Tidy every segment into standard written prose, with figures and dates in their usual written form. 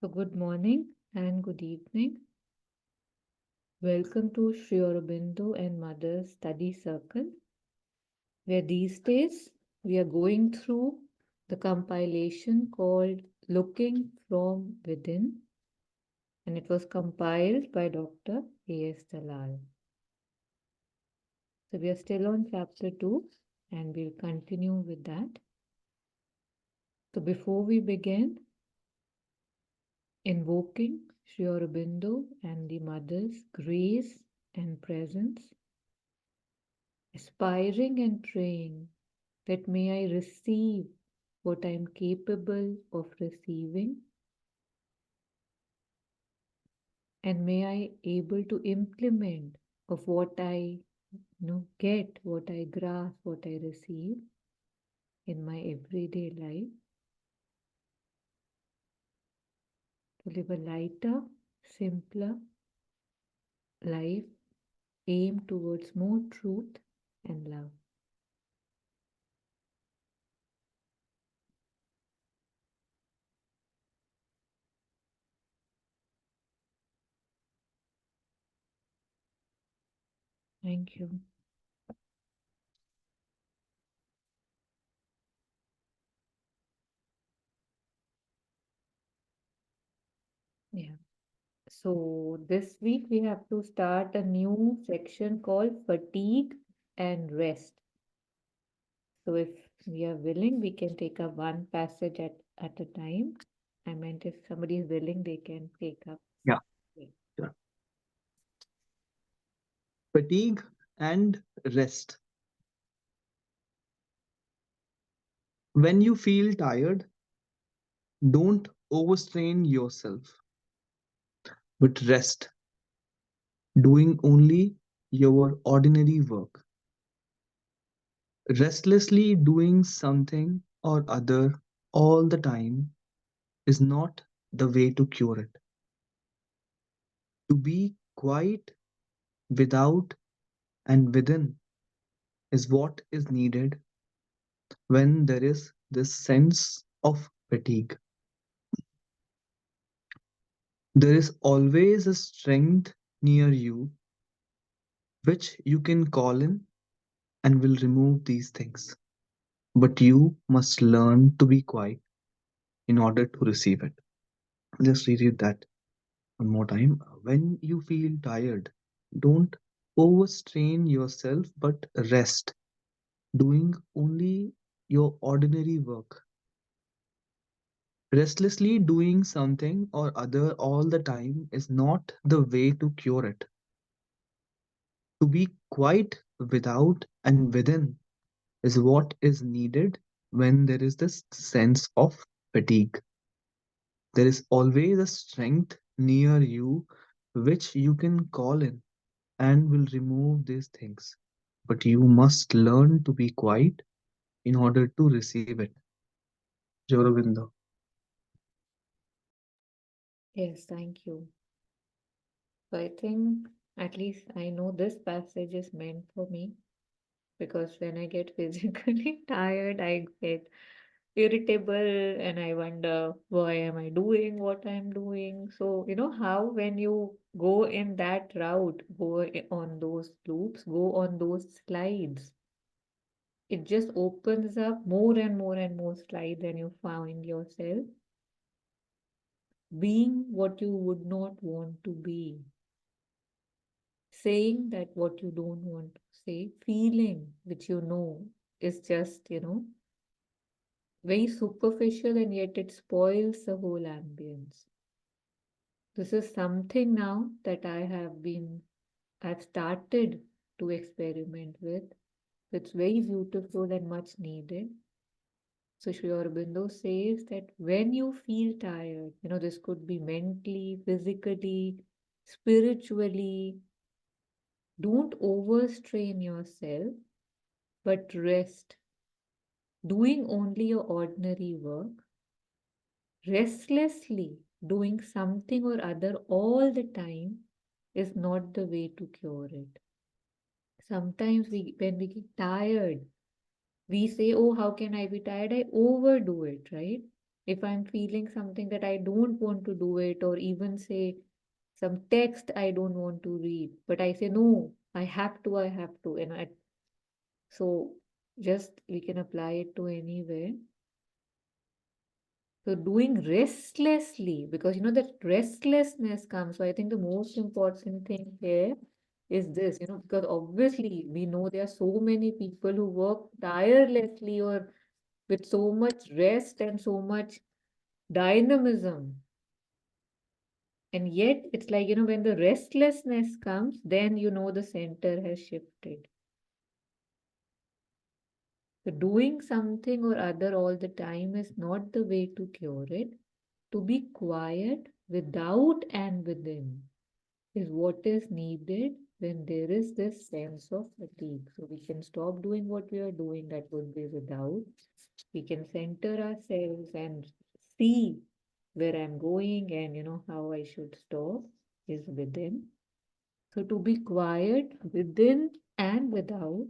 So, good morning and good evening. Welcome to Sri Aurobindo and Mother's Study Circle, where these days we are going through the compilation called Looking from Within, and it was compiled by Dr. S Dalal. So, we are still on chapter 2 and we'll continue with that. So, before we begin, invoking Sri Aurobindo and the Mother's grace and presence, aspiring and praying that may I receive what I am capable of receiving, and may I able to implement of what I get, what I grasp, what I receive in my everyday life, to live a lighter, simpler life, aim towards more truth and love. Thank you. Yeah. So this week we have to start a new section called fatigue and rest. So if we are willing, we can take up one passage at a time. I meant if somebody is willing, they can take up. Yeah, Yeah. sure. Fatigue and rest. When you feel tired, don't overstrain yourself, but rest, doing only your ordinary work. Restlessly doing something or other all the time is not the way to cure it. To be quiet without and within is what is needed when there is this sense of fatigue. There is always a strength near you which you can call in and will remove these things. But you must learn to be quiet in order to receive it. Just reread that one more time. When you feel tired, don't overstrain yourself but rest, doing only your ordinary work. Restlessly doing something or other all the time is not the way to cure it. To be quiet without and within is what is needed when there is this sense of fatigue. There is always a strength near you which you can call in and will remove these things. But you must learn to be quiet in order to receive it. Jorovindo. Yes, thank you. So I think at least I know this passage is meant for me because when I get physically tired, I get irritable and I wonder why am I doing what I'm doing. So, how when you go in that route, on those loops, go on those slides, it just opens up more and more and more slides, and you find yourself being what you would not want to be, saying that what you don't want to say, feeling which is just, very superficial, and yet it spoils the whole ambience. This is something now that I've started to experiment with. It's very beautiful and much needed. So Sri Aurobindo says that when you feel tired, this could be mentally, physically, spiritually, don't overstrain yourself, but rest, doing only your ordinary work, restlessly doing something or other all the time is not the way to cure it. Sometimes when we get tired, we say, oh, how can I be tired? I overdo it, right? If I'm feeling something that I don't want to do it, or even say some text I don't want to read, but I say, no, I have to. So just we can apply it to anywhere. So doing restlessly, because that restlessness comes. So I think the most important thing here is this, because obviously we know there are so many people who work tirelessly or with so much rest and so much dynamism. And yet it's like, when the restlessness comes, then the center has shifted. So doing something or other all the time is not the way to cure it. To be quiet without and within is what is needed when there is this sense of fatigue. So we can stop doing what we are doing, that would be without. We can center ourselves and see where I'm going and how I should stop is within. So to be quiet within and without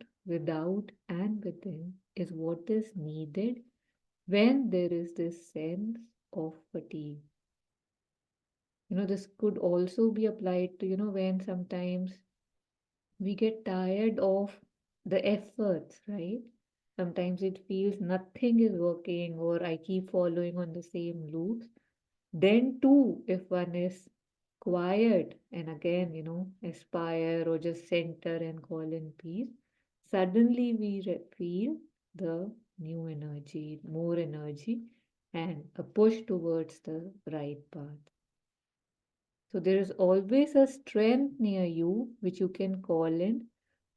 and within is what is needed when there is this sense of fatigue. This could also be applied to, when sometimes we get tired of the efforts, right? Sometimes it feels nothing is working or I keep following on the same loops. Then too, if one is quiet and again, aspire or just center and call in peace, suddenly we feel the new energy, more energy, and a push towards the right path. So there is always a strength near you which you can call in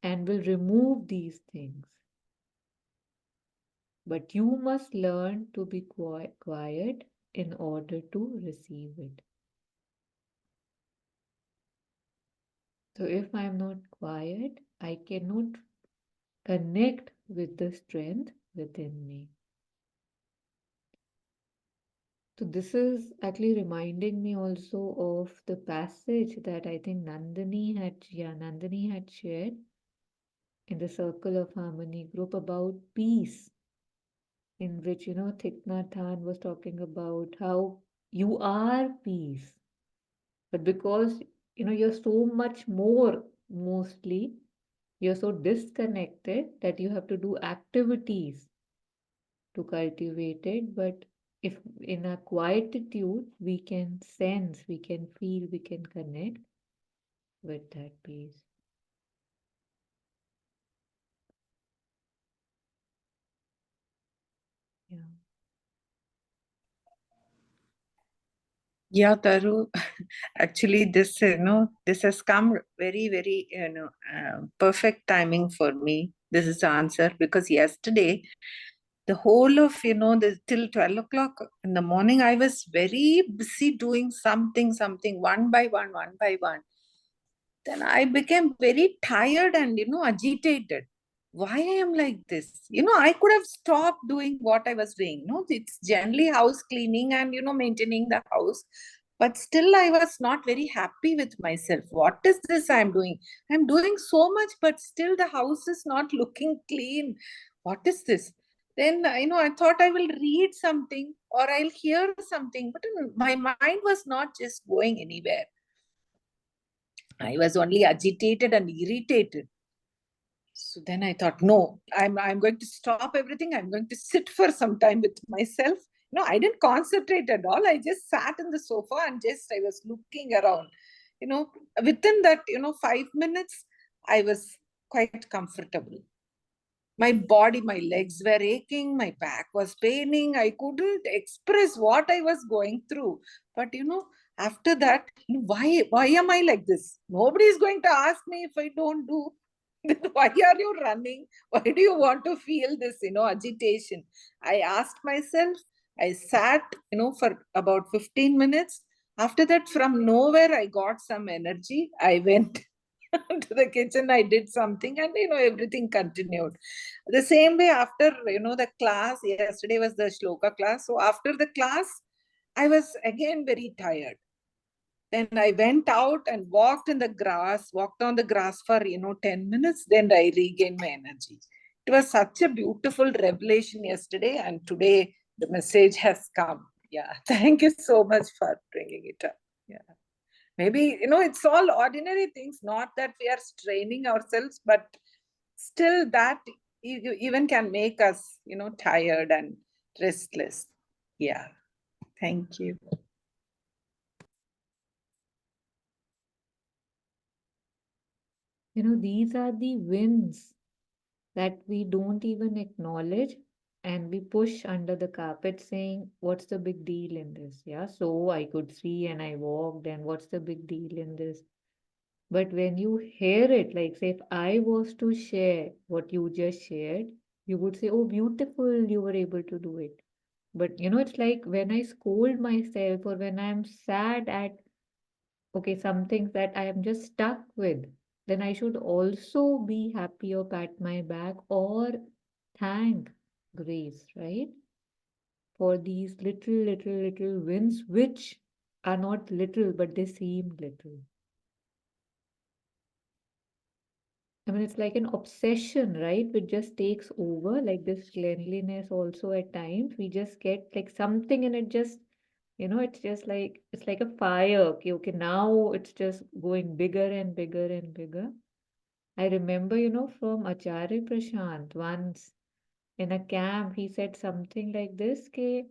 and will remove these things. But you must learn to be quiet in order to receive it. So if I am not quiet, I cannot connect with the strength within me. So this is actually reminding me also of the passage that I think Nandini had shared in the Circle of Harmony group about peace, in which, Thich Nhat Hanh was talking about how you are peace. But because, you're so much more, mostly, you're so disconnected that you have to do activities to cultivate it. But if in a quietude, we can sense, we can feel, we can connect with that peace. Yeah. Yeah, Taru. Actually, this has come very, very, perfect timing for me. This is the answer because yesterday, the whole of, till 12 o'clock in the morning, I was very busy doing something, one by one. Then I became very tired and, agitated. Why I am like this? I could have stopped doing what I was doing. It's generally house cleaning and, maintaining the house. But still, I was not very happy with myself. What is this I'm doing? I'm doing so much, but still the house is not looking clean. What is this? Then, I thought I will read something or I'll hear something, but my mind was not just going anywhere. I was only agitated and irritated. So then I thought, no, I'm going to stop everything. I'm going to sit for some time with myself. I didn't concentrate at all. I just sat in the sofa and I was looking around. Within that, 5 minutes, I was quite comfortable. My body, my legs were aching, my back was paining. I couldn't express what I was going through. But after that, why am I like this? Nobody is going to ask me if I don't do. Why are you running? Why do you want to feel this, agitation? I asked myself, I sat, for about 15 minutes. After that, from nowhere, I got some energy. I went to the kitchen, I did something, and everything continued. The same way after the class, yesterday was the shloka class. So after the class, I was again very tired. Then I went out and walked on the grass for 10 minutes. Then I regained my energy. It was such a beautiful revelation yesterday, and today the message has come. Yeah, thank you so much for bringing it up. Yeah. Maybe, it's all ordinary things, not that we are straining ourselves, but still that even can make us, tired and restless. Yeah. Thank you. These are the wins that we don't even acknowledge, and we push under the carpet saying, what's the big deal in this? Yeah, so I could see and I walked, and what's the big deal in this? But when you hear it, like say, if I was to share what you just shared, you would say, oh, beautiful, you were able to do it. But it's like when I scold myself, or when I'm sad at, okay, some things that I am just stuck with, then I should also be happy or pat my back or thank grace, right? For these little wins, which are not little, but they seem little. I mean, it's like an obsession, right? Which just takes over, like this cleanliness also at times. We just get like something and it just, it's just like, it's like a fire. Okay, okay, now it's just going bigger and bigger and bigger. I remember, from Acharya Prashant once in a camp, he said something like this, कि,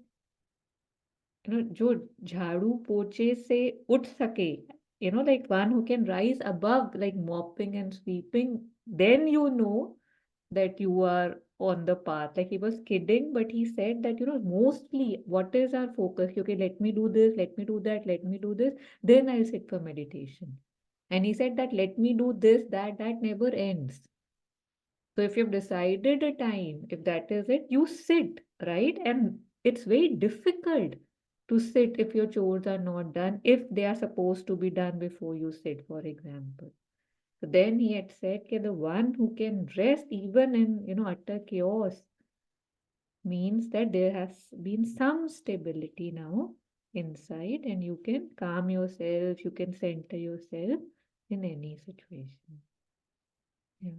जो झाड़ू पोछे से उठ सके, like one who can rise above, like mopping and sweeping, then that you are on the path. Like he was kidding, but he said that, mostly what is our focus? Okay, let me do this, let me do that, let me do this, then I'll sit for meditation. And he said that let me do this, that never ends. So if you've decided a time, if that is it, you sit, right? And it's very difficult to sit if your chores are not done, if they are supposed to be done before you sit, for example. So then he had said that the one who can rest even in, utter chaos means that there has been some stability now inside, and you can calm yourself, you can center yourself in any situation. Yeah.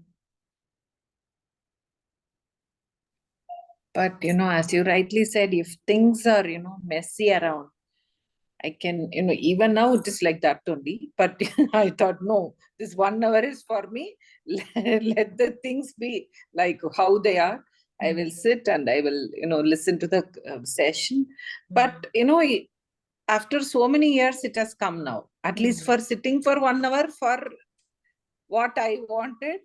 But, as you rightly said, if things are, messy around, I can, even now it is like that only. But I thought, no, this 1 hour is for me. Let the things be like how they are. I will sit and I will, listen to the session. But, after so many years, it has come now. At least for sitting for 1 hour for what I wanted,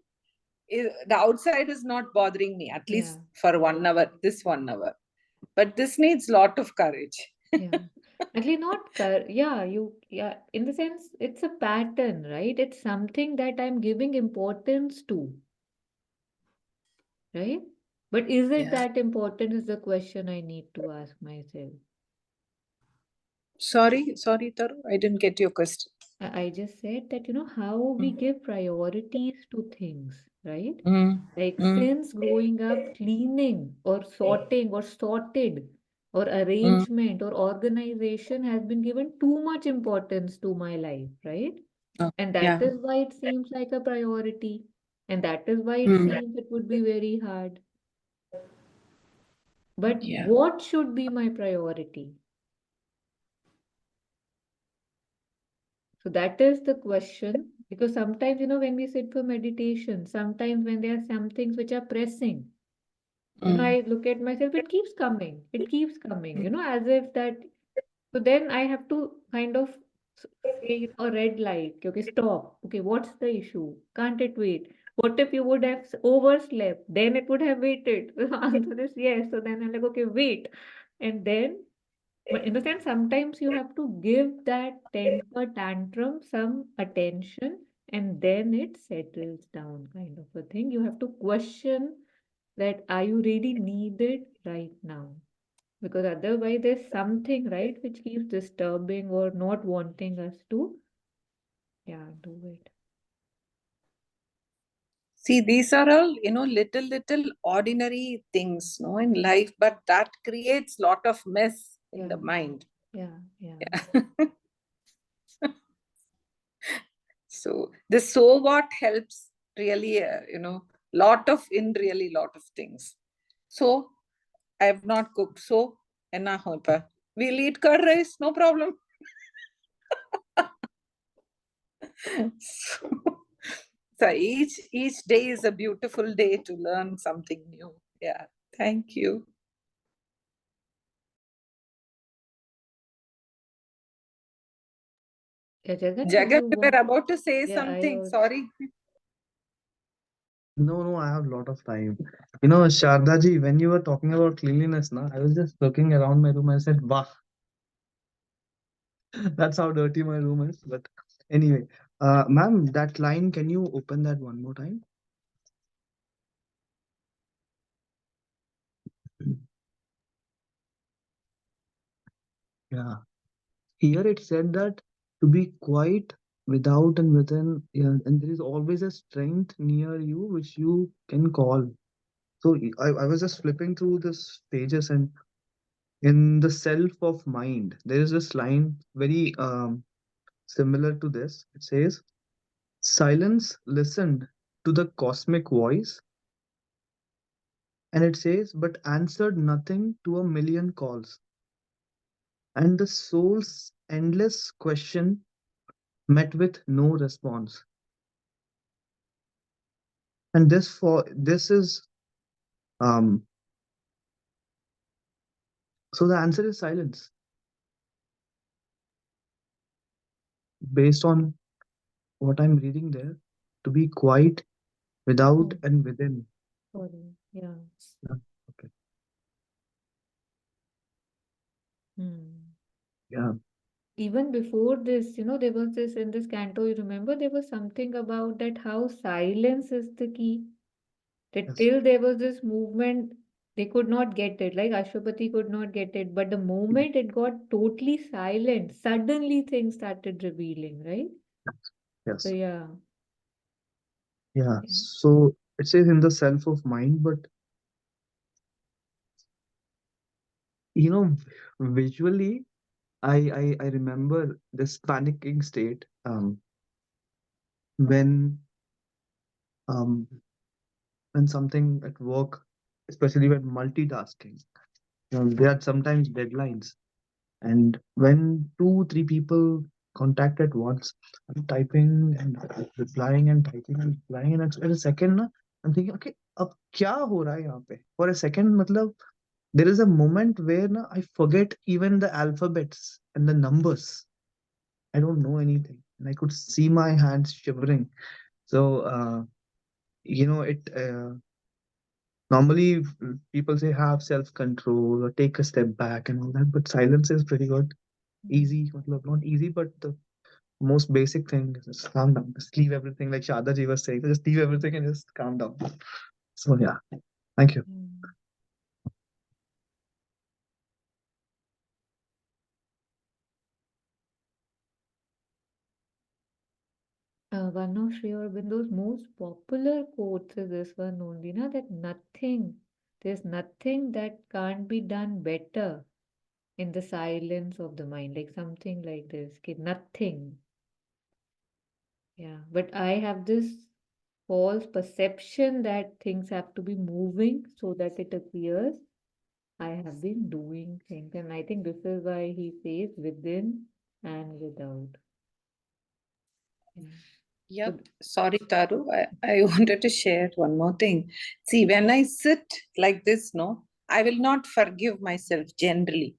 the outside is not bothering me, at least for 1 hour, this 1 hour. But this needs lot of courage. Yeah. Actually, not, yeah, in the sense, it's a pattern, right? It's something that I'm giving importance to, right? But is it Yeah. that important is the question I need to ask myself. Sorry, Taru, I didn't get your question. I just said that, how we give priorities to things, right? Like Mm. since growing up, cleaning or sorting or sorted or Mm. arrangement or organization has been given too much importance to my life, right? Oh, And that yeah. is why it seems like a priority. And that is why it Mm. seems it would be very hard. But Yeah. what should be my priority? So that is the question. Because sometimes, when we sit for meditation, sometimes when there are some things which are pressing, I look at myself, it keeps coming. It keeps coming, as if that. So then I have to kind of say, a red light. Okay, stop. Okay, what's the issue? Can't it wait? What if you would have overslept? Then it would have waited. The answer is yes. So then I'm like, okay, wait. And then, but in the sense, sometimes you have to give that temper tantrum some attention, and then it settles down, kind of a thing. You have to question that, are you really needed right now? Because otherwise there's something, right, which keeps disturbing or not wanting us to, do it. See, these are all, little ordinary things, in life, but that creates lot of mess in the mind. Yeah. So this so what helps really, lot of things. So I have not cooked. So enna hoipa. We'll eat curd rice, no problem. So, so each day is a beautiful day to learn something new. Yeah. Thank you. Yeah, Jagat, did Jagat, you you were want? about to say Yeah, I something. also. Sorry. No, I have a lot of time. Sharda ji, when you were talking about cleanliness, na, I was just looking around my room and I said, "Wow, that's how dirty my room is." But anyway, ma'am, that line, can you open that one more time? Yeah. Here it said that to be quiet without and within, yeah, and there is always a strength near you which you can call. So I was just flipping through this pages, and in the self of mind, there is this line very similar to this. It says, silence listened to the cosmic voice, and it says, but answered nothing to a million calls. And the soul's endless question met with no response. And this is um so the answer is silence, based on what I'm reading there. To be quiet without Oh, and within. sorry. Yeah. Yeah, okay. Hmm. Yeah. Even before this, there was this in this canto, you remember there was something about that how silence is the key. That Yes. till there was this movement, they could not get it. Like Ashwapati could not get it. But the moment it got totally silent, suddenly things started revealing, right? So Yes. yeah, Yeah. yeah. So it says in the self of mind, but you know, visually, I remember this panicking state when um when something at work, especially when multitasking, there are sometimes deadlines. And when two, three people contact at once, I'm typing and replying and typing and replying, and at a second, na, I'm thinking, okay, अब क्या हो रहा है यहाँ पे? For a second, मतलब there is a moment where na, I forget even the alphabets and the numbers. I don't know anything, and I could see my hands shivering. So, it normally people say have self control or take a step back and all that, but silence is pretty good. Mm. Easy, matlab, not easy, but the most basic thing is just calm down. Just leave everything, like Shada ji was saying. Just leave everything and just calm down. So yeah, thank you. Mm. One of Sri Aurobindo's most popular quotes is this one only, na, that there's nothing that can't be done better in the silence of the mind, like something like this. Okay, nothing. Yeah, but I have this false perception that things have to be moving so that it appears. I have been doing things, and I think this is why he says within and without. Yeah. So, Yep. Sorry, Taru. I wanted to share one more thing. See, when I sit like this, no, I will not forgive myself generally.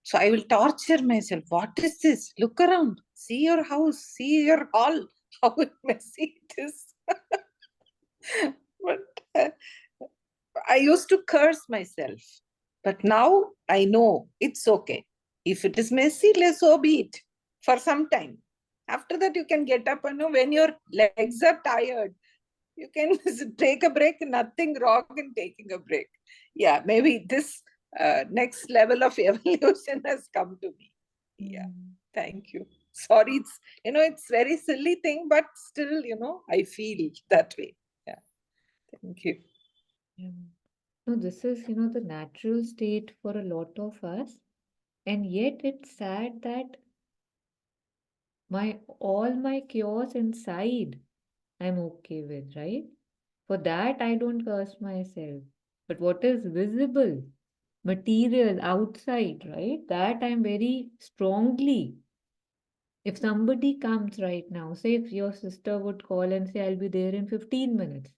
So I will torture myself. What is this? Look around. See your house. See your hall. How messy it is. But I used to curse myself. But now I know it's okay. If it is messy, so be it for some time. After that, you can get up and know when your legs are tired, you can take a break. Nothing wrong in taking a break. Yeah, maybe this next level of evolution has come to me. Yeah, mm, thank you. Sorry, it's very silly thing, but still, I feel that way. Yeah, thank you. yeah. No, this is, the natural state for a lot of us. And yet it's sad that all my chaos inside I'm okay with, right? For that I don't curse myself. But what is visible? material outside, right? That I'm very strongly. If somebody comes right now, say if your sister would call and say, I'll be there in 15 minutes,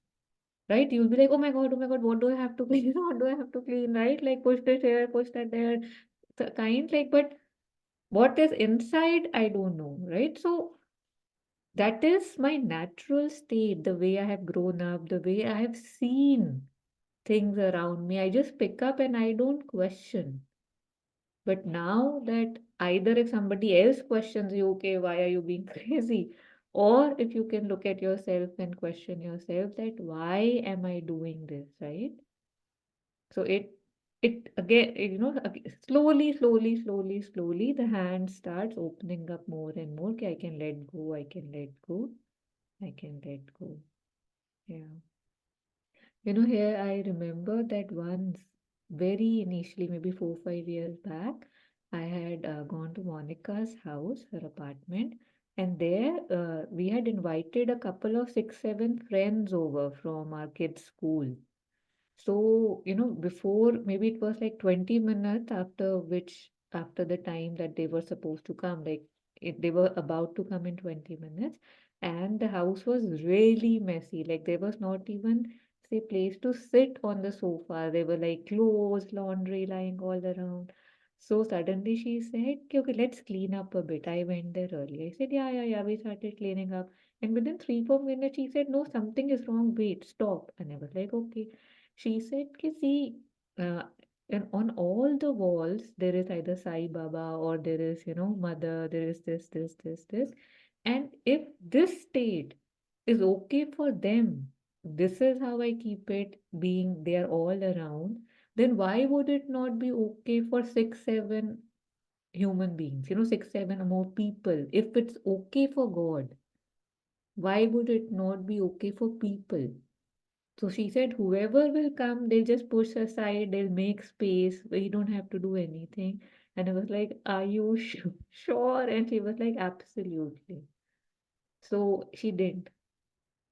right? You'll be like, oh my God, what do I have to clean? What do I have to clean, right? Like push this here, push that there, the kind like, but what is inside, I don't know, right? So that is my natural state, the way I have grown up, the way I have seen things around me. I just pick up and I don't question. But now that either if somebody else questions you, okay, why are you being crazy? Or if you can look at yourself and question yourself that why am I doing this, right? So it again, slowly, the hand starts opening up more and more. Okay, I can let go, I can let go, I can let go. Yeah. Here I remember that once, very initially, maybe 4, 5 years back, I had gone to Monica's house, her apartment, and there we had invited a couple of 6, 7 friends over from our kids' school. So, before maybe it was like 20 minutes after the time that they were supposed to come, like they were about to come in 20 minutes, and the house was really messy. Like there was not even, say, place to sit on the sofa. There were like clothes, laundry lying all around. So suddenly she said, okay, okay, let's clean up a bit. I went there early. I said, yeah, yeah, yeah. We started cleaning up. And within 3, 4 minutes, she said, no, something is wrong. Wait, stop. And I was like, okay. She said, see, uh, and on all the walls, there is either Sai Baba or there is, Mother, there is this. And if this state is okay for them, this is how I keep it being, they are all around, then why would it not be okay for 6, 7 human beings, 6, 7 or more people? If it's okay for God, why would it not be okay for people? So she said, whoever will come, they'll just push aside, they'll make space, we don't have to do anything. And I was like, are you sure? And she was like, absolutely. So she didn't.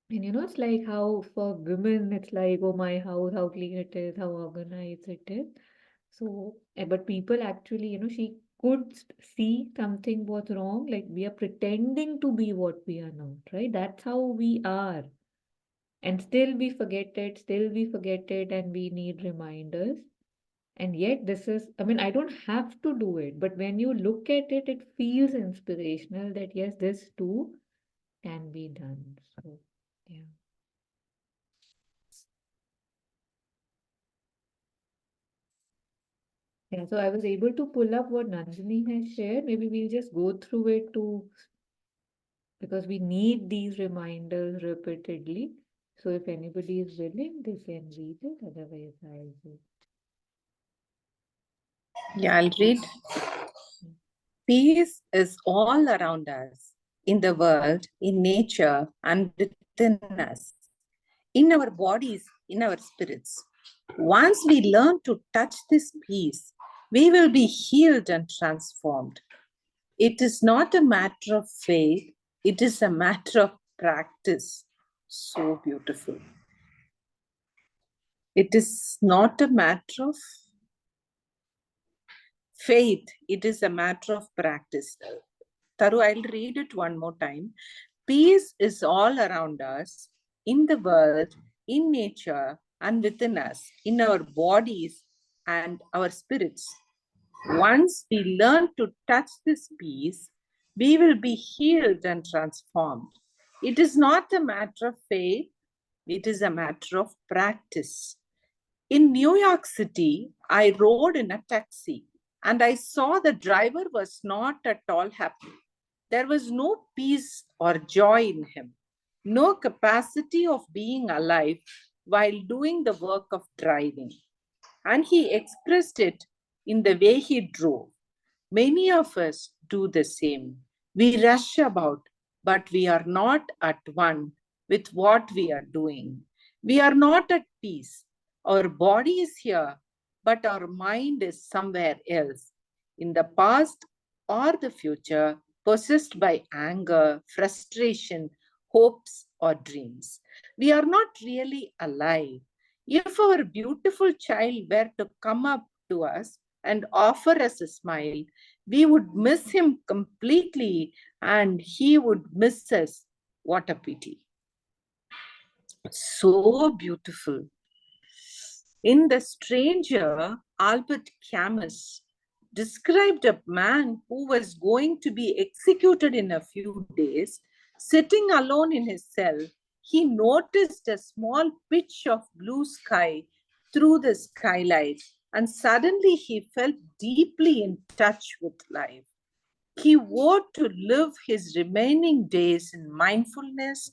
And it's like how for women, it's like, oh, my house, how clean it is, how organized it is. So, but people actually, she could see something was wrong, like we are pretending to be what we are not, right? That's how we are. And still we forget it, and we need reminders. And yet, this is, I mean, I don't have to do it, but when you look at it, it feels inspirational that yes, this too can be done. So, yeah. Yeah, so I was able to pull up what Nanjini has shared. Maybe we'll just go through it too, because we need these reminders repeatedly. So if anybody is willing, they can read it. Otherwise, I'll do. Yeah, I'll read. Peace is all around us, in the world, in nature, and within us, in our bodies, in our spirits. Once we learn to touch this peace, we will be healed and transformed. It is not a matter of faith, it is a matter of practice. So beautiful. It is not a matter of faith, it is a matter of practice. Taru, I'll read it one more time. Peace is all around us, in the world, in nature, and within us, in our bodies and our spirits. Once we learn to touch this peace, we will be healed and transformed. It is not a matter of faith, it is a matter of practice. In New York City, I rode in a taxi and I saw the driver was not at all happy. There was no peace or joy in him, no capacity of being alive while doing the work of driving. And he expressed it in the way he drove. Many of us do the same. We rush about, but we are not at one with what we are doing. We are not at peace. Our body is here, but our mind is somewhere else, in the past or the future, possessed by anger, frustration, hopes, or dreams. We are not really alive. If our beautiful child were to come up to us and offer us a smile, we would miss him completely and he would miss us. What a pity. So beautiful. In The Stranger, Albert Camus described a man who was going to be executed in a few days. Sitting alone in his cell, he noticed a small pitch of blue sky through the skylight, and suddenly he felt deeply in touch with life. He vowed to live his remaining days in mindfulness,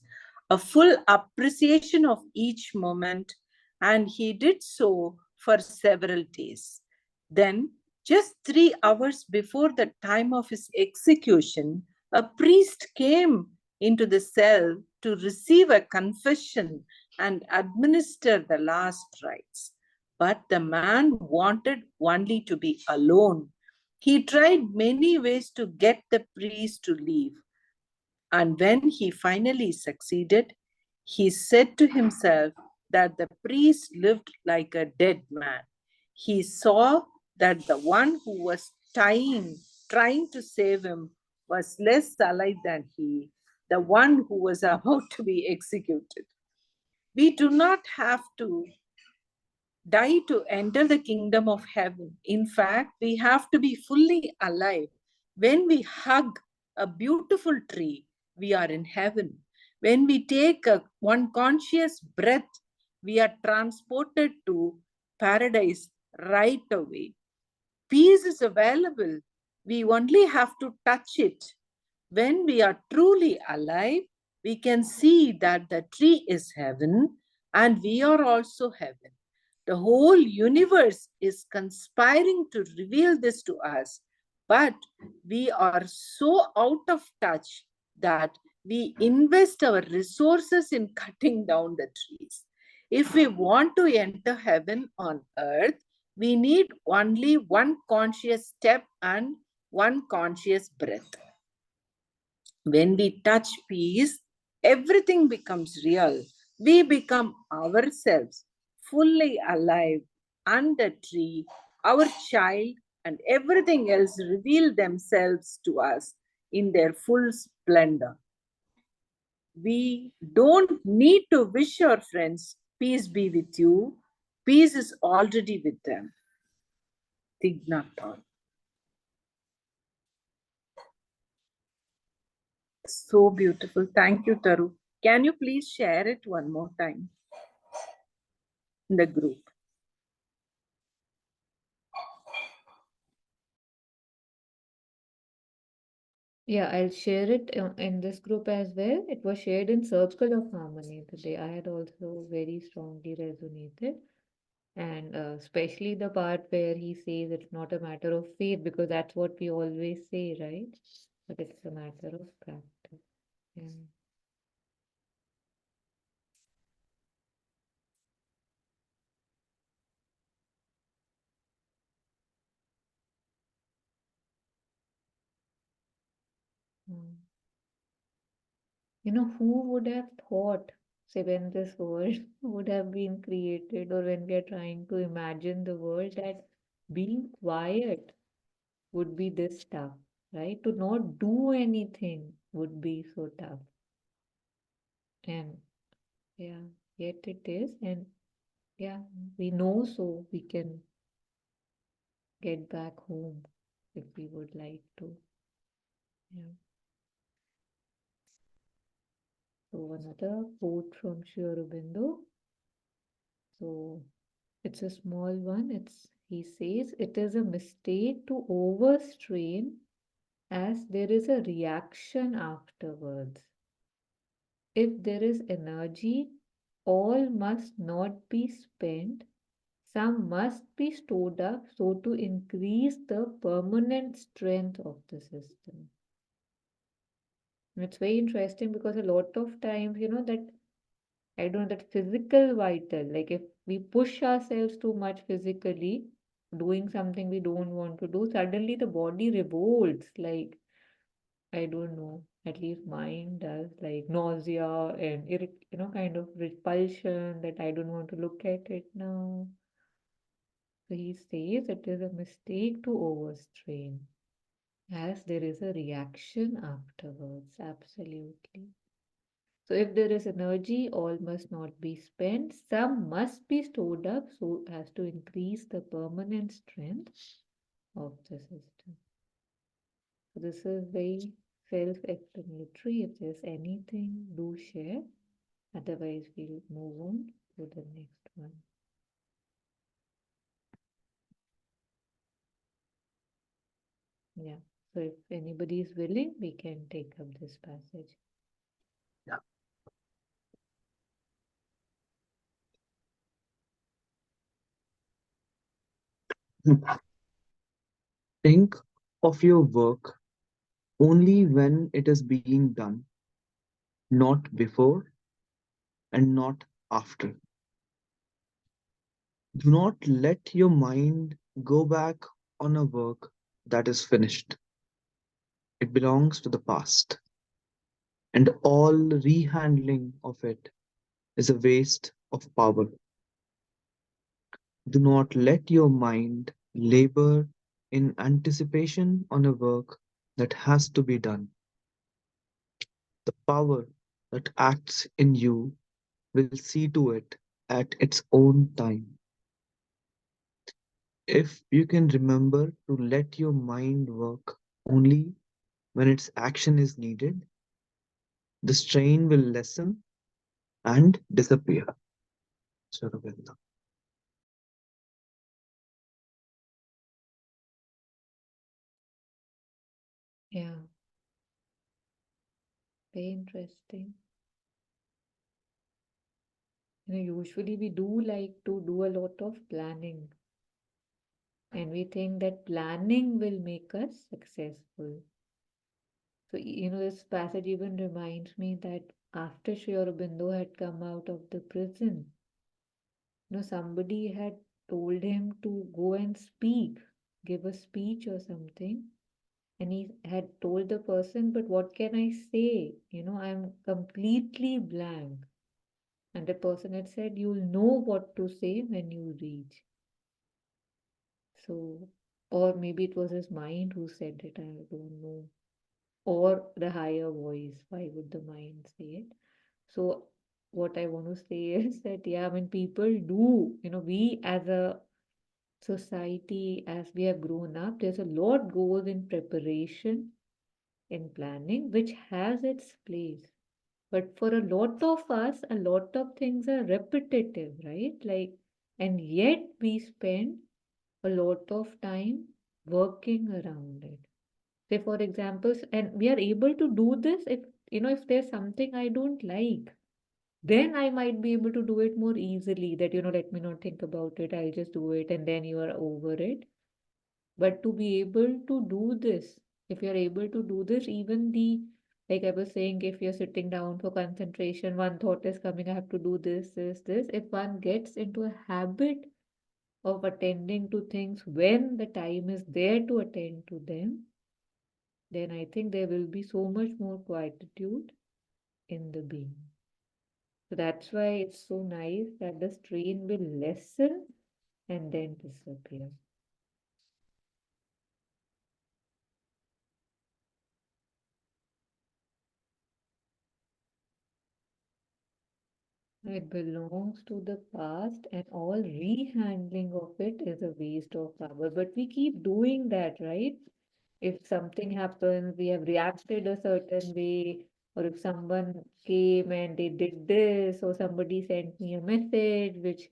a full appreciation of each moment, and he did so for several days. Then, just 3 hours before the time of his execution, a priest came into the cell to receive a confession and administer the last rites. But the man wanted only to be alone. He tried many ways to get the priest to leave. And when he finally succeeded, he said to himself that the priest lived like a dead man. He saw that the one who was trying to save him, was less alive than he, the one who was about to be executed. We do not have to die to enter the kingdom of heaven. In fact, we have to be fully alive. When we hug a beautiful tree, we are in heaven. When we take one conscious breath, we are transported to paradise right away. Peace is available. We only have to touch it. When we are truly alive, we can see that the tree is heaven and we are also heaven. The whole universe is conspiring to reveal this to us, but we are so out of touch that we invest our resources in cutting down the trees. If we want to enter heaven on earth, we need only one conscious step and one conscious breath. When we touch peace, everything becomes real. We become ourselves, fully alive, and the tree, our child, and everything else reveal themselves to us in their full splendor. We don't need to wish our friends, peace be with you. Peace is already with them. Think not all. So beautiful. Thank you, Taru. Can you please share it one more time in the group? Yeah, I'll share it in this group as well. It was shared in Circle of Harmony today. I had also very strongly resonated. And especially the part where he says it's not a matter of faith, because that's what we always say, right? But it's a matter of practice. Yeah. Mm. Who would have thought, say, when this world would have been created, or when we are trying to imagine the world, that being quiet would be this tough, right? To not do anything would be so tough. And yeah, yet it is. And yeah, we know, so we can get back home if we would like to. Yeah. So another quote from Sri Aurobindo. So it's a small one. He says it is a mistake to overstrain, as there is a reaction afterwards. If there is energy, all must not be spent. Some must be stored up so to increase the permanent strength of the system. And it's very interesting because a lot of times, that I don't know, that physical vital, like if we push ourselves too much physically, doing something we don't want to do, suddenly the body revolts. Like, I don't know, at least mine does, like nausea and, kind of repulsion that I don't want to look at it now. So he says it is a mistake to overstrain, as there is a reaction afterwards. Absolutely. So if there is energy, all must not be spent. Some must be stored up so as to increase the permanent strength of the system. So this is very self-explanatory. If there's anything, do share. Otherwise, we'll move on to the next one. Yeah. So if anybody is willing, we can take up this passage. Yeah. Think of your work only when it is being done, not before and not after. Do not let your mind go back on a work that is finished. It belongs to the past, and all rehandling of it is a waste of power. Do not let your mind labor in anticipation on a work that has to be done. The power that acts in you will see to it at its own time. If you can remember to let your mind work only when its action is needed, the strain will lessen and disappear. Aurobindo. Yeah, very interesting. Usually we do like to do a lot of planning, and we think that planning will make us successful. So, this passage even reminds me that after Sri Aurobindo had come out of the prison, somebody had told him to go and speak, give a speech or something. And he had told the person, but what can I say? I'm completely blank. And the person had said, you'll know what to say when you reach. So, or maybe it was his mind who said it, I don't know. Or the higher voice, why would the mind say it? So, what I want to say is that, yeah, when people do, we as a society, as we have grown up, there's a lot goes in preparation, in planning, which has its place. But for a lot of us, a lot of things are repetitive, right? Like, and yet we spend a lot of time working around it. Say, for example, and we are able to do this if, if there's something I don't like, then I might be able to do it more easily. That, let me not think about it, I'll just do it, and then you are over it. But to be able to do this, if you're able to do this, even like I was saying, if you're sitting down for concentration, one thought is coming, I have to do this, this, this. If one gets into a habit of attending to things when the time is there to attend to them, then I think there will be so much more quietude in the being. So that's why it's so nice that the strain will lessen and then disappear. It belongs to the past, and all rehandling of it is a waste of power. But we keep doing that, right? If something happens, we have reacted a certain way, or if someone came and they did this, or somebody sent me a message which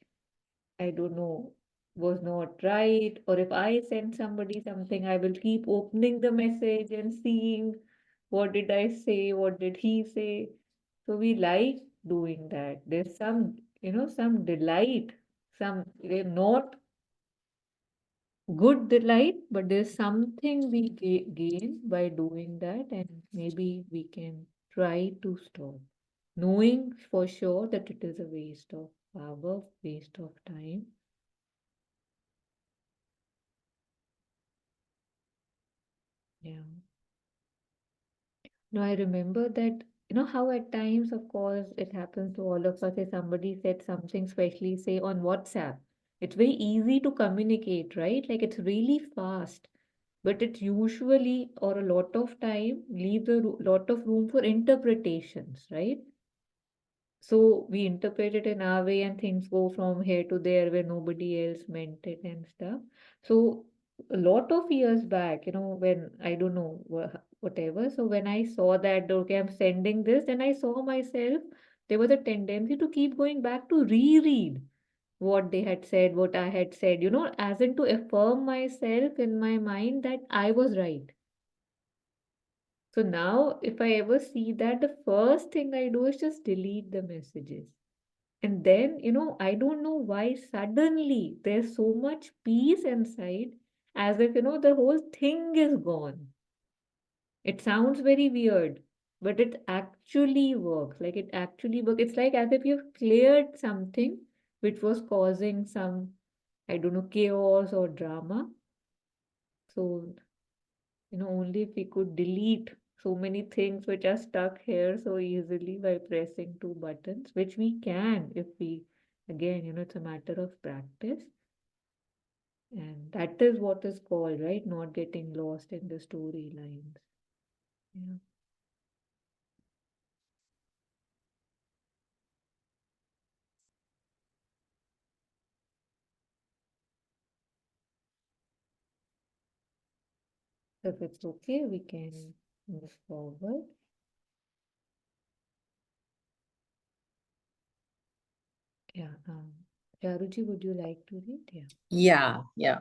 I don't know was not right, or if I send somebody something, I will keep opening the message and seeing what did I say, what did he say. So we like doing that. There's some delight, not good delight, but there's something we gain by doing that, and maybe we can try to stop, knowing for sure that it is a waste of power, waste of time. Yeah. No, I remember that, how at times, of course, it happens to all of us. If somebody said something, especially say on WhatsApp, It's very easy to communicate, right? Like it's really fast, but it usually or a lot of time leaves a lot of room for interpretations, right? So we interpret it in our way and things go from here to there where nobody else meant it and stuff. So a lot of years back, when I don't know whatever. So when I saw that, okay, I'm sending this, then I saw myself, there was a tendency to keep going back to reread what they had said, what I had said, as in to affirm myself in my mind that I was right. So now, if I ever see that, the first thing I do is just delete the messages. And then, I don't know why suddenly there's so much peace inside, as if, the whole thing is gone. It sounds very weird, but it actually works. Like it actually works. It's like as if you've cleared something which was causing some, I don't know, chaos or drama. So, only if we could delete so many things which are stuck here so easily by pressing two buttons, which we can if we, again, it's a matter of practice. And that is what is called, right? Not getting lost in the storylines. Yeah. So if it's okay, we can move forward. Yeah. Charuji, would you like to read? Yeah. Yeah.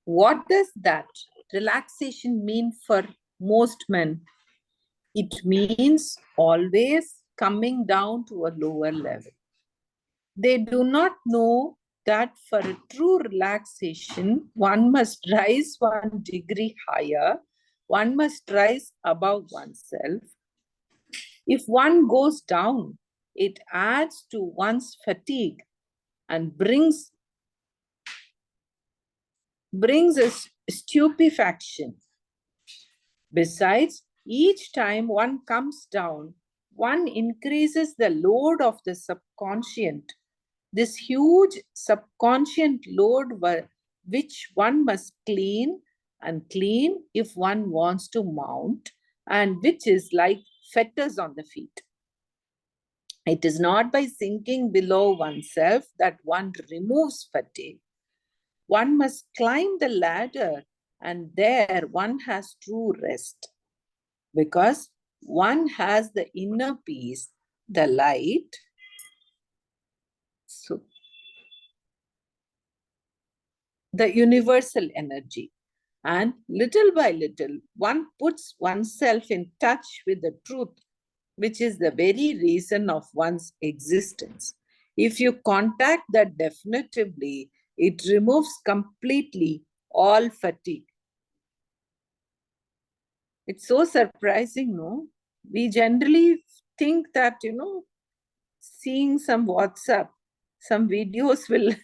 What does that relaxation mean for most men? It means always coming down to a lower level. They do not know that for a true relaxation, one must rise 1 degree higher, one must rise above oneself. If one goes down, it adds to one's fatigue and brings a stupefaction. Besides, each time one comes down, one increases the load of the subconscious. This huge subconscious load which one must clean and clean if one wants to mount, and which is like fetters on the feet. It is not by sinking below oneself that one removes fatigue. One must climb the ladder, and there one has true rest because one has the inner peace, the light. So, the universal energy. And little by little, one puts oneself in touch with the truth, which is the very reason of one's existence. If you contact that definitively, it removes completely all fatigue. It's so surprising, no? We generally think that, seeing some WhatsApp, some videos will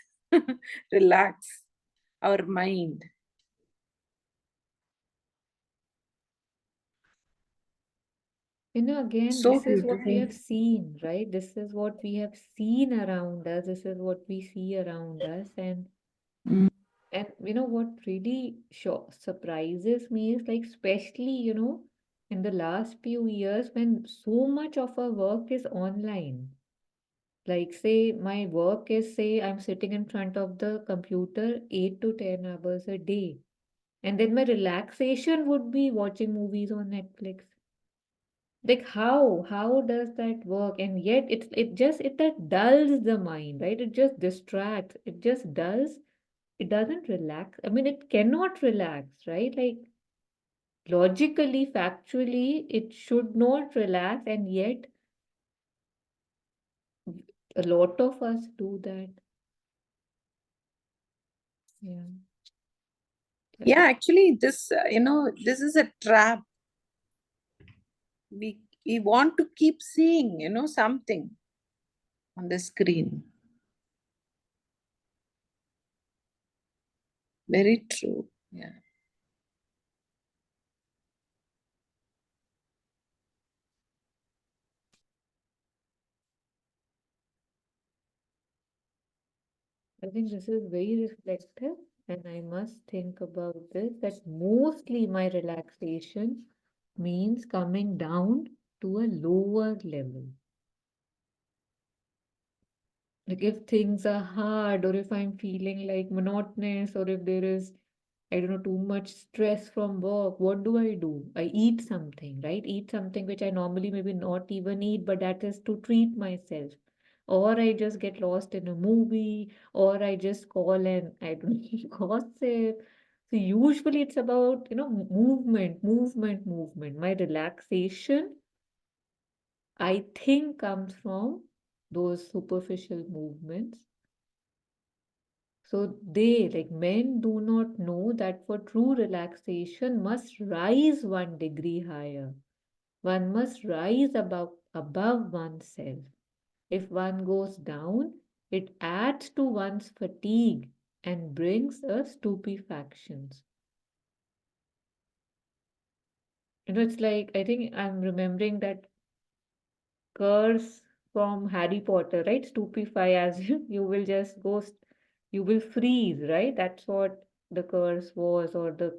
relax our mind. Again, So this is what we beautiful. have seen, right? This is what we have seen around us. This is what we see around us. Mm. And what really surprises me is like, especially, in the last few years when so much of our work is online. Like, say, my work is, say, I'm sitting in front of the computer 8 to 10 hours a day. And then my relaxation would be watching movies on Netflix. Like how does that work? And yet it that dulls the mind, right? It just distracts, it just dulls, it doesn't relax. I mean, it cannot relax, right? Like logically, factually, it should not relax, and yet a lot of us do that. Yeah. Yeah, actually, this is a trap. We want to keep seeing, something on the screen. Very true. Yeah. I think this is very reflective, and I must think about this that mostly my relaxation means coming down to a lower level. Like if things are hard, or if I'm feeling like monotonous, or if there is, I don't know, too much stress from work, what do? I eat something, right? Eat something which I normally maybe not even eat, but that is to treat myself. Or I just get lost in a movie, or I just call and I don't know, gossip. So usually it's about, movement, movement, movement. My relaxation, I think, comes from those superficial movements. So they, like men, do not know that for true relaxation must rise 1 degree higher. One must rise above oneself. If one goes down, it adds to one's fatigue and brings a stupefactions. It's like I think I'm remembering that curse from Harry Potter, right? Stupefy as you will just go, you will freeze, right? That's what the curse was, or the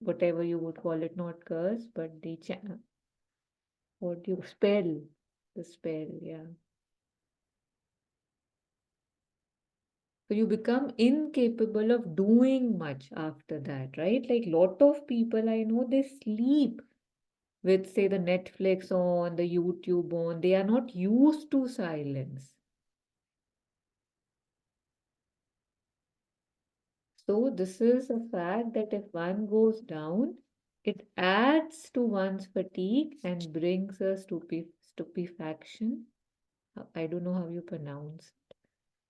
whatever you would call it, not curse, but the what you spell, the spell, yeah. So you become incapable of doing much after that, right? Like lot of people I know, they sleep with say the Netflix on, the YouTube on. They are not used to silence. So this is a fact that if one goes down, it adds to one's fatigue and brings a stupefaction. I don't know how you pronounce.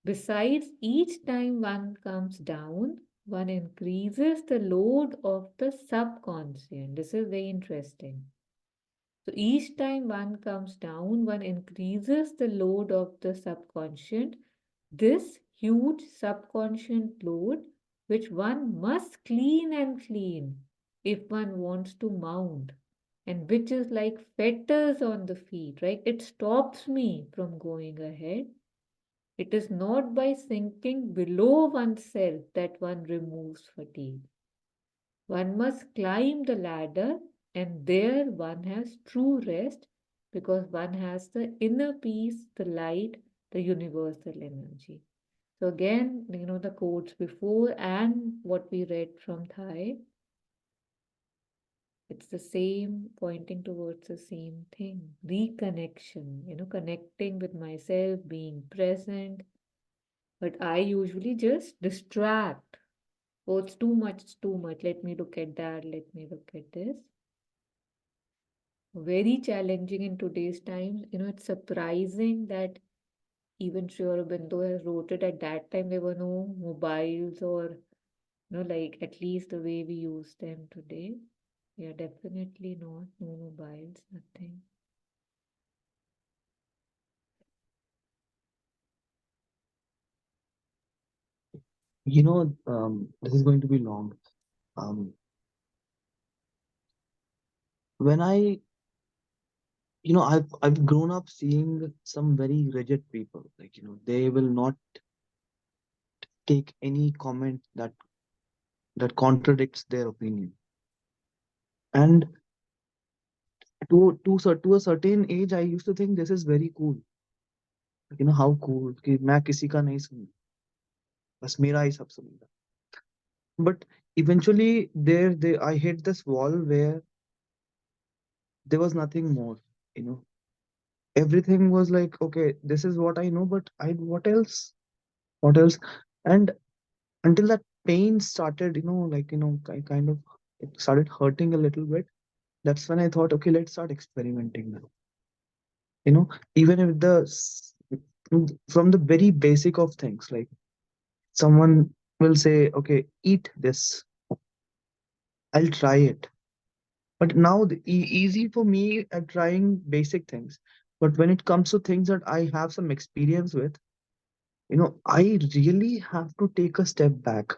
Besides, each time one comes down, one increases the load of the subconscious. This is very interesting. So each time one comes down, one increases the load of the subconscious. This huge subconscious load, which one must clean and clean if one wants to mount, and which is like fetters on the feet, right? It stops me from going ahead. It is not by sinking below oneself that one removes fatigue. One must climb the ladder, and there one has true rest because one has the inner peace, the light, the universal energy. So, again, the quotes before and what we read from Thai, it's the same, pointing towards the same thing, reconnection, connecting with myself, being present. But I usually just distract. Oh, it's too much, it's too much. Let me look at that. Let me look at this. Very challenging in today's times. It's surprising that even Sri Aurobindo has wrote it at that time. There were no mobiles or, like at least the way we use them today. Yeah, definitely not. No mobiles, nothing. This is going to be long. Um, when I've grown up seeing some very rigid people. Like, they will not take any comment that contradicts their opinion. And to a certain age, I used to think this is very cool. Like, how cool कि मैं किसी का नहीं सुनूं, बस मेरा ही सब सुनेगा. But eventually, there I hit this wall where there was nothing more. You know, everything was like, okay, this is what I know, but I what else? What else? And until that pain started, like, kind of, it started hurting a little bit. That's when I thought, okay, let's start experimenting now. Even if from the very basic of things, like someone will say, okay, eat this, I'll try it. But now easy for me at trying basic things. But when it comes to things that I have some experience with, I really have to take a step back.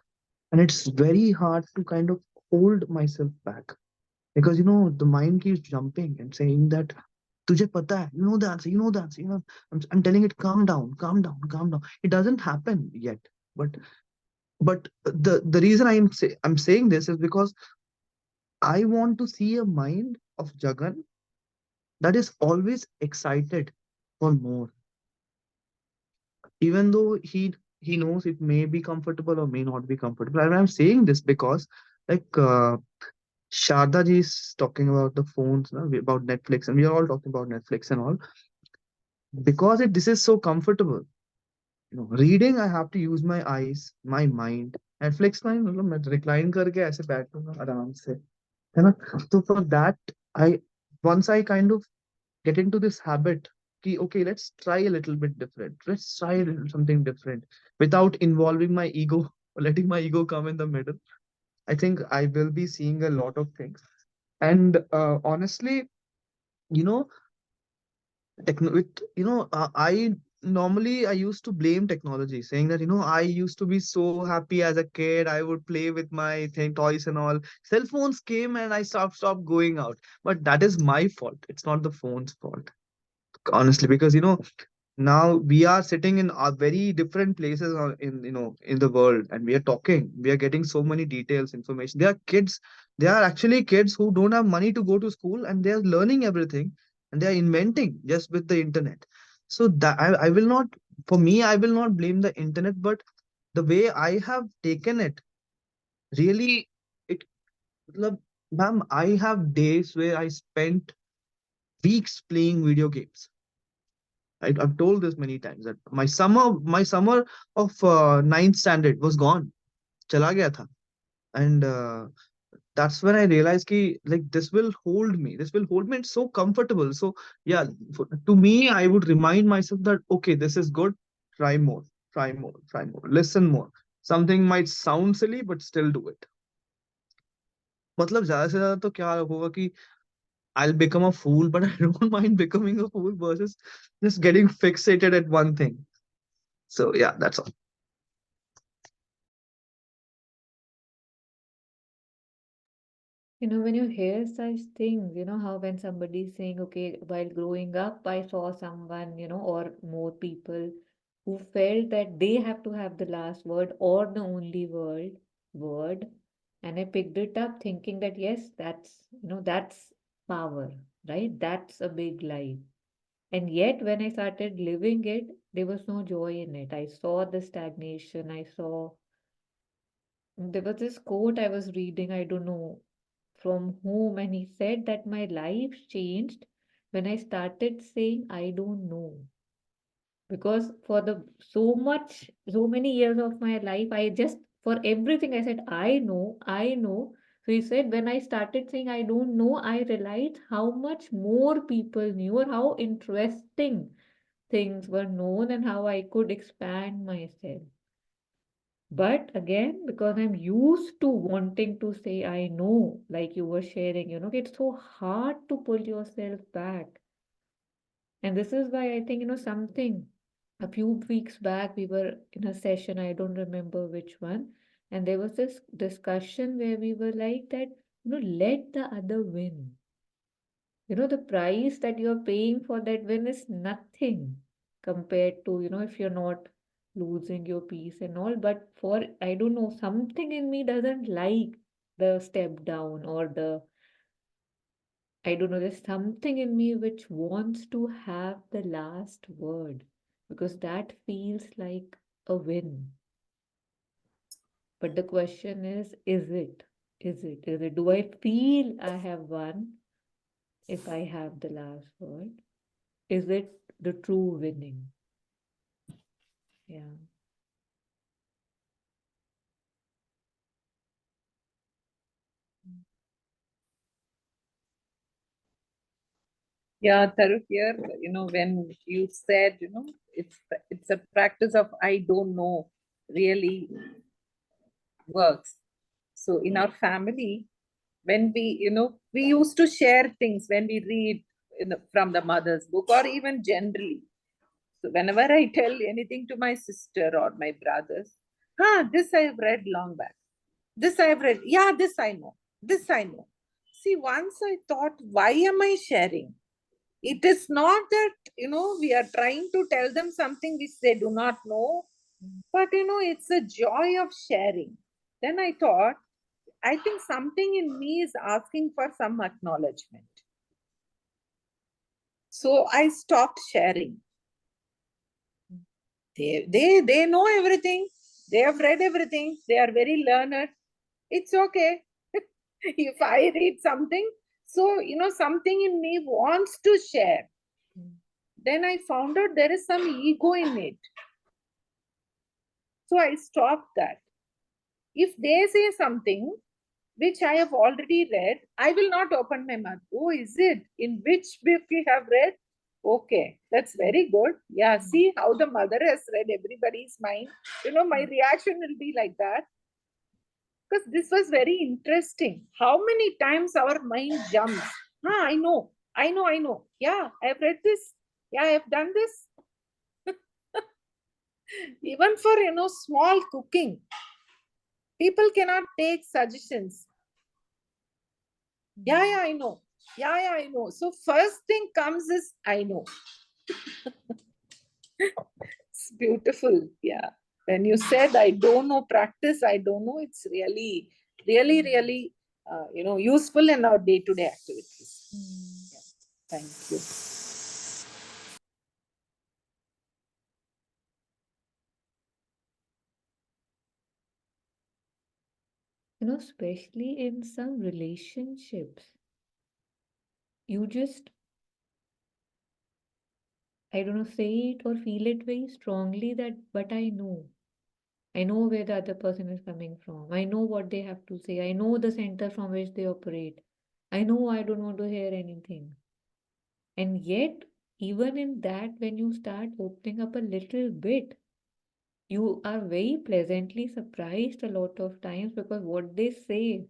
And it's very hard to kind of hold myself back because, the mind keeps jumping and saying that, Tujhe pata hai, you know the answer, you know the answer, I'm telling it, calm down, calm down, calm down. It doesn't happen yet. but the reason I'm saying this is because I want to see a mind of Jagan that is always excited for more, even though he knows it may be comfortable or may not be comfortable. And I'm saying this because, like, Sharda ji is talking about the phones, no, about Netflix, and we are all talking about Netflix and all, because this is so comfortable. Reading, I have to use my eyes, my mind. Netflix में मतलब मैं recline करके ऐसे बैठूंगा आराम से, है ना? So for that, I once I kind of get into this habit कि okay, let's try a little bit different. Let's try something different without involving my ego, letting my ego come in the middle. I think I will be seeing a lot of things. And honestly, you know, I normally I used to blame technology, saying that I used to be so happy as a kid. I would play with my toys and all. Cell phones came and I stopped going out. But that is my fault. It's not the phone's fault, honestly, because now we are sitting in very different places in the world, and we are getting so many details, information. There are actually kids who don't have money to go to school, and they are learning everything, and they are inventing just with the internet. So that I will not, for me, I will not blame the internet, but the way I have taken it, really, it matlab, ma'am, I have days where I spent weeks playing video games. I've told this many times that my summer of ninth standard was gone, chala gaya tha. And that's when I realized ki, like, this will hold me. This will hold me. It's so comfortable. So yeah, to me, I would remind myself that okay, this is good. Try more, try more, try more. Listen more. Something might sound silly, but still do it. मतलब ज्यादा से ज्यादा तो क्या होगा कि I'll become a fool, but I don't mind becoming a fool versus just getting fixated at one thing. So yeah, that's all. When you hear such things, how when somebody's saying, okay, while growing up, I saw someone, or more people who felt that they have to have the last word or the only word. And I picked it up thinking that, yes, that's power, right? That's a big life. And yet, when I started living it, there was no joy in it. I saw the stagnation. There was this quote I was reading, I don't know from whom, and he said that my life changed when I started saying I don't know. Because for the so many years of my life, I just, for everything I said, I know. So he said, when I started saying I don't know, I realized how much more people knew, or how interesting things were known, and how I could expand myself. But again, because I'm used to wanting to say I know, like you were sharing, it's so hard to pull yourself back. And this is why I think, something a few weeks back, we were in a session, I don't remember which one, and there was this discussion where we were like that, let the other win. The price that you're paying for that win is nothing compared to, if you're not losing your peace and all. But for, I don't know, something in me doesn't like the step down, or I don't know, there's something in me which wants to have the last word, because that feels like a win. But the question is it? Is it? Do I feel I have won if I have the last word? Is it the true winning? Yeah. Yeah, Taru, here, when you said, it's a practice of I don't know really works. So in our family, when we used to share things when we read from the mother's book, or even generally. So whenever I tell anything to my sister or my brothers, this I've read long back. This I've read. Yeah, this I know. This I know. See, once I thought, why am I sharing? It is not that, we are trying to tell them something which they do not know. But it's the joy of sharing. Then I thought, I think something in me is asking for some acknowledgement. So I stopped sharing. They know everything. They have read everything. They are very learned. It's okay. If I read something, so something in me wants to share. Then I found out there is some ego in it. So I stopped that. If they say something which I have already read, I will not open my mouth. Oh, is it? In which book you have read? Okay, that's very good. Yeah, see how the mother has read everybody's mind. My reaction will be like that. Because this was very interesting. How many times our mind jumps? I know, I know, I know. Yeah, I have read this. Yeah, I have done this. Even for small cooking, people cannot take suggestions. Yeah, I know. Yeah, I know. So first thing comes is I know. It's beautiful. Yeah. When you said I don't know practice, I don't know, it's really, really, really useful in our day-to-day activities. Yeah. Thank you. Especially in some relationships, you just, I don't know, say it or feel it very strongly that, but I know. I know where the other person is coming from. I know what they have to say. I know the center from which they operate. I know I don't want to hear anything. And yet, even in that, when you start opening up a little bit, you are very pleasantly surprised a lot of times because what they say,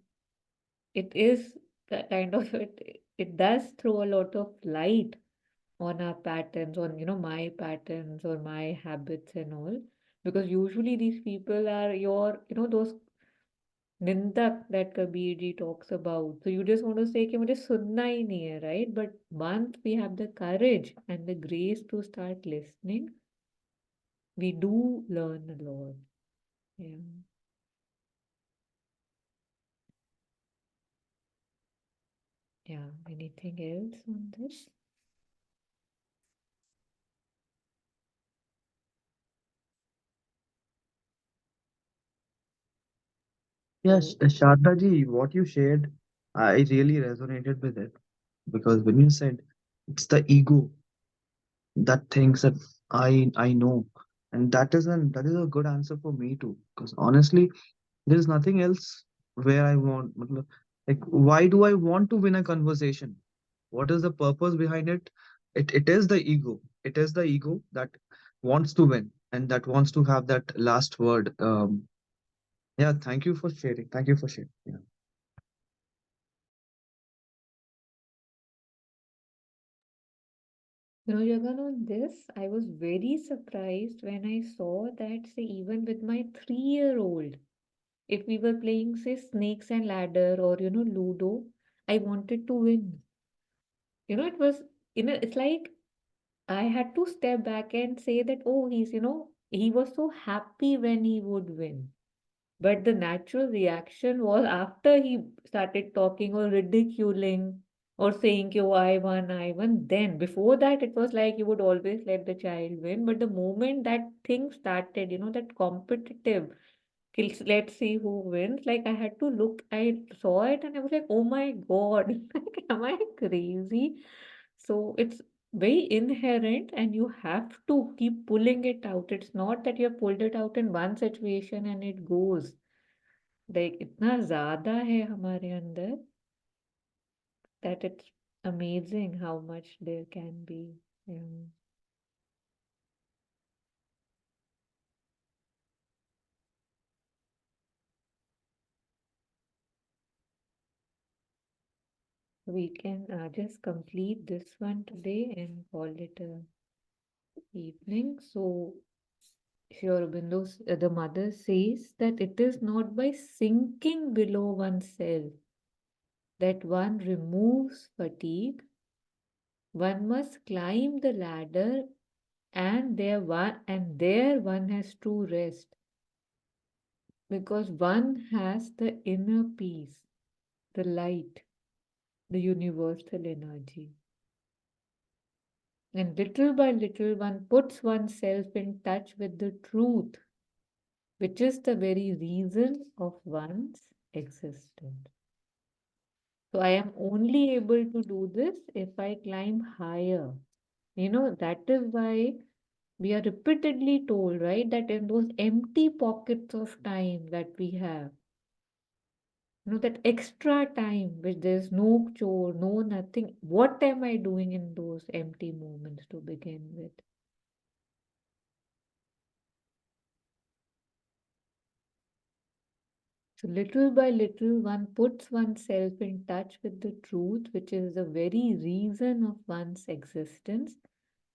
it is kind of it does throw a lot of light on our patterns, on my patterns or my habits and all. Because usually these people are your, those Nindak that Kabir ji talks about. So you just want to say कि मुझे सुनना ही नहीं है, right? But once we have the courage and the grace to start listening, we do learn a lot. Yeah. Yeah. Anything else on this? Yes, Sharda ji, what you shared, I really resonated with it because when you said it's the ego that thinks that I know, and that is a good answer for me too. Because honestly, there is nothing else where I want. Like, why do I want to win a conversation? What is the purpose behind it? It is the ego. It is the ego that wants to win and that wants to have that last word. Yeah, thank you for sharing. Thank you for sharing. Yeah. Jagan, on this, I was very surprised when I saw that, say, even with my 3-year-old, if we were playing, say, snakes and ladder or, Ludo, I wanted to win. It was, it's like I had to step back and say that, oh, he was so happy when he would win. But the natural reaction was after he started talking or ridiculing or saying, oh, I won. Then, before that, it was like you would always let the child win. But the moment that thing started, that competitive, let's see who wins. Like I had to look, I saw it and I was like, oh my God, like, am I crazy? So it's very inherent and you have to keep pulling it out. It's not that you have pulled it out in one situation and it goes. Like इतना ज़्यादा है हमारे अंदर that it's amazing how much there can be. Yeah. We can just complete this one today and call it a evening. So, Sri Aurobindo, the mother says that it is not by sinking below oneself that one removes fatigue. One must climb the ladder and there one has true rest, because one has the inner peace, the light, the universal energy. And little by little, one puts oneself in touch with the truth, which is the very reason of one's existence. So I am only able to do this if I climb higher. That is why we are repeatedly told, right, that in those empty pockets of time that we have, that extra time which there's no chore, no nothing, what am I doing in those empty moments to begin with? So little by little, one puts oneself in touch with the truth, which is the very reason of one's existence.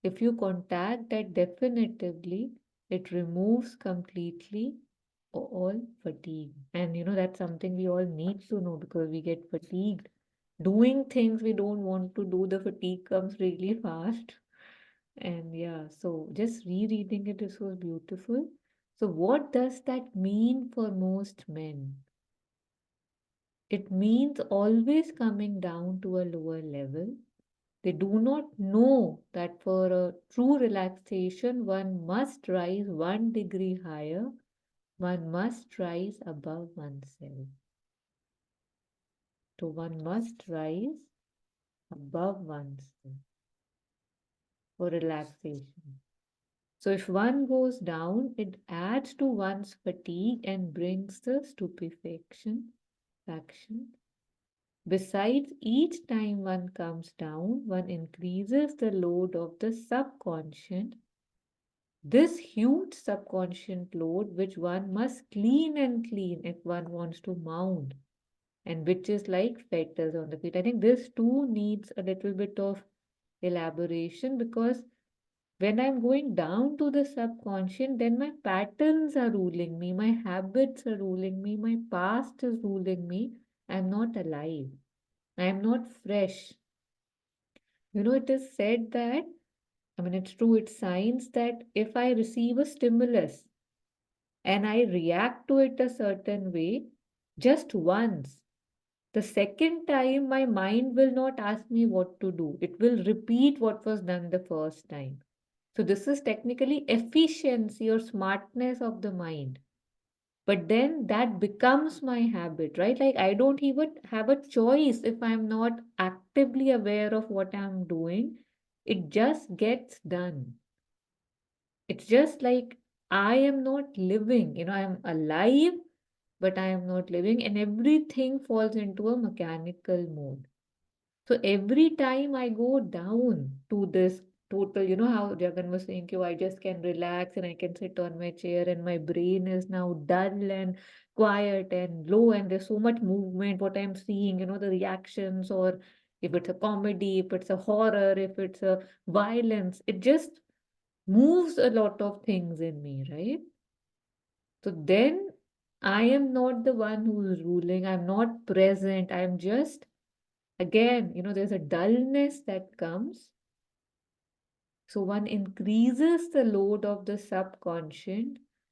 If you contact that definitively, it removes completely all fatigue. And that's something we all need to know, because we get fatigued. Doing things we don't want to do, the fatigue comes really fast. And yeah, so just rereading it is so beautiful. So, what does that mean for most men? It means always coming down to a lower level. They do not know that for a true relaxation, one must rise 1 degree higher, one must rise above oneself. So one must rise above oneself for relaxation. So if one goes down, it adds to one's fatigue and brings the stupefaction, faction. Besides, each time one comes down, one increases the load of the subconscious, this huge subconscious load which one must clean and clean if one wants to mount, and which is like fetters on the feet. I think this too needs a little bit of elaboration, because when I'm going down to the subconscious, then my patterns are ruling me, my habits are ruling me, my past is ruling me. I'm not alive, I'm not fresh. It is said that, I mean, it's true, it's science, that if I receive a stimulus and I react to it a certain way just once, the second time my mind will not ask me what to do. It will repeat what was done the first time. So, this is technically efficiency or smartness of the mind. But then that becomes my habit, right? Like, I don't even have a choice if I'm not actively aware of what I'm doing. It just gets done. It's just like I am not living, I'm alive, but I am not living, and everything falls into a mechanical mode. So every time I go down to this total, how Jagan was saying, "Ki, I just can relax and I can sit on my chair and my brain is now dull and quiet and low, and there's so much movement, what I'm seeing, the reactions, or if it's a comedy, if it's a horror, if it's a violence, it just moves a lot of things in me, right? So then I am not the one who is ruling, I'm not present, I'm just, again, there's a dullness that comes. So one increases the load of the subconscious,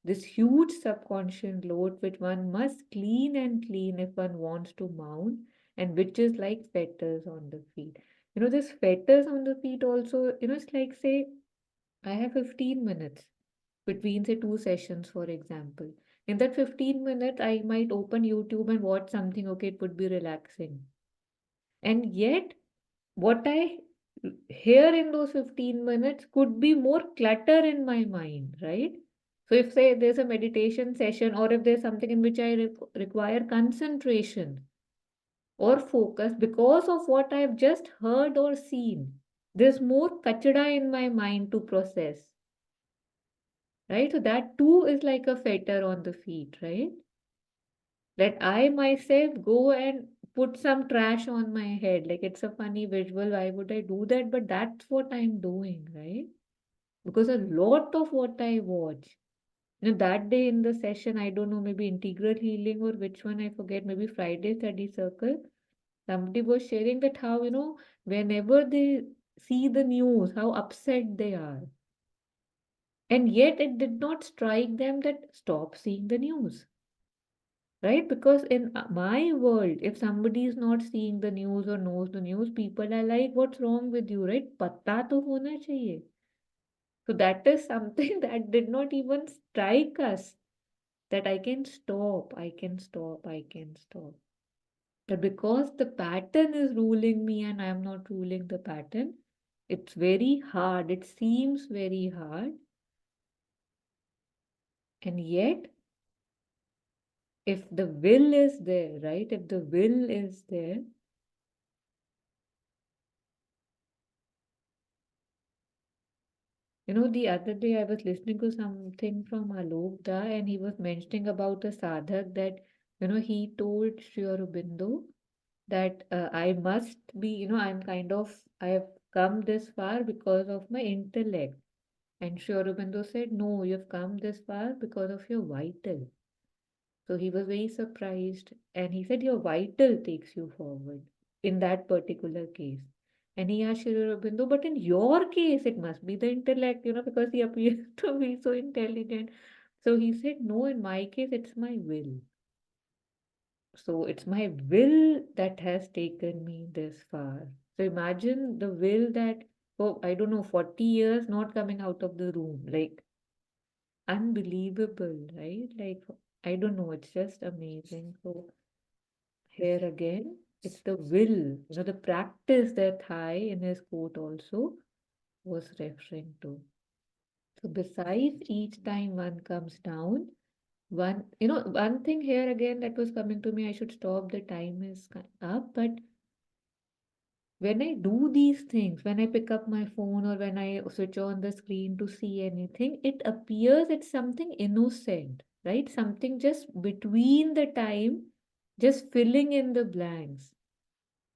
this huge subconscious load which one must clean and clean if one wants to mount, and which is like fetters on the feet. This fetters on the feet also, it's like, say, I have 15 minutes between, say, two sessions, for example. In that 15 minutes, I might open YouTube and watch something, okay, it would be relaxing. And yet, what I hear in those 15 minutes could be more clutter in my mind, right? So, if, say, there's a meditation session, or if there's something in which I require concentration or focus because of what I've just heard or seen, there's more kachada in my mind to process, right? So that too is like a fetter on the feet, right? That I myself go and put some trash on my head. Like, it's a funny visual. Why would I do that? But that's what I'm doing, right? Because a lot of what I watch, that day in the session, I don't know, maybe integral healing or which one, I forget, maybe Friday study circle, somebody was sharing that how, whenever they see the news, how upset they are. And yet it did not strike them that stop seeing the news. Right? Because in my world, if somebody is not seeing the news or knows the news, people are like, what's wrong with you, right? Patta to hona chahiye. So that is something that did not even strike us, that I can stop, I can stop, I can stop. But because the pattern is ruling me and I am not ruling the pattern, it's very hard. It seems very hard. And yet, if the will is there, right? If the will is there, the other day I was listening to something from Alokda, and he was mentioning about a sadhak that, he told Sri Aurobindo that I must be, I have come this far because of my intellect. And Sri Aurobindo said, no, you've come this far because of your vital. So he was very surprised, and he said, your vital takes you forward in that particular case. And he asked Sri Aurobindo, but in your case, it must be the intellect, because he appears to be so intelligent. So he said, no, in my case, it's my will. So it's my will that has taken me this far. So imagine the will that, for, I don't know, 40 years not coming out of the room. Like, unbelievable, right? Like, I don't know, it's just amazing. So here again, it's the will, the practice that Thai in his quote also was referring to. So besides each time one comes down, one thing here again that was coming to me, I should stop, the time is up, but when I do these things, when I pick up my phone or when I switch on the screen to see anything, it appears it's something innocent, right? Something just between the time, just filling in the blanks.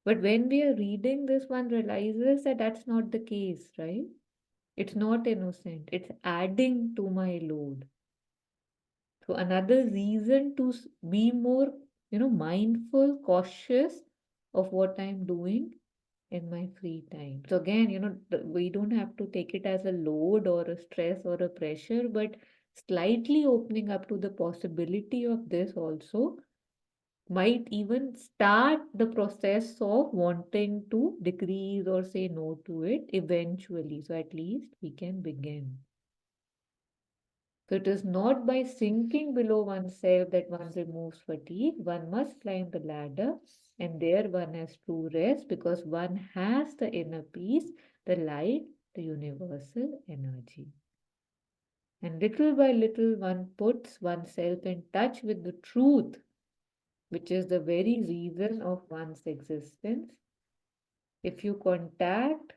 But when we are reading this, one realizes that that's not the case, right? It's not innocent, it's adding to my load. So, another reason to be more, mindful, cautious of what I'm doing in my free time. So again, we don't have to take it as a load or a stress or a pressure, but slightly opening up to the possibility of this also might even start the process of wanting to decrease or say no to it eventually. So at least we can begin. So it is not by sinking below oneself that one removes fatigue. One must climb the ladder, and there one has true rest because one has the inner peace, the light, the universal energy. And little by little, one puts oneself in touch with the truth, which is the very reason of one's existence. If you contact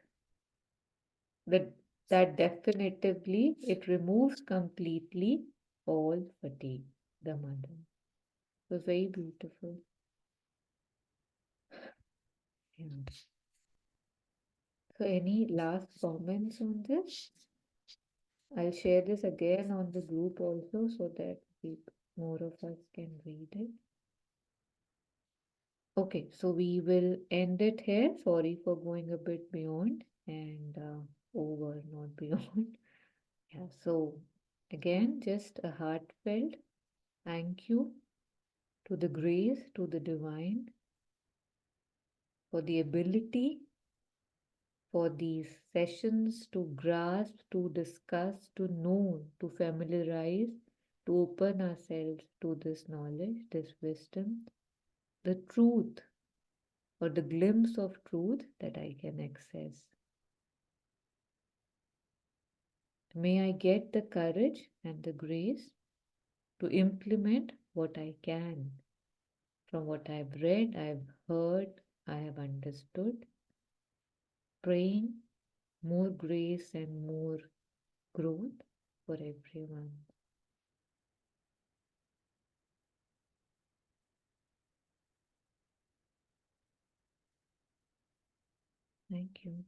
that, that definitively, it removes completely all fatigue, the mother. It was very beautiful. Yeah. So, any last comments on this? I'll share this again on the group also so that more of us can read it. Okay, so we will end it here. Sorry for going a bit beyond and over, not beyond. Yeah, so again, just a heartfelt thank you to the grace, to the divine, for the ability for these sessions to grasp, to discuss, to know, to familiarize, to open ourselves to this knowledge, this wisdom, the truth or the glimpse of truth that I can access. May I get the courage and the grace to implement what I can from what I've read, I've heard, I have understood, praying more grace and more growth for everyone. Thank you.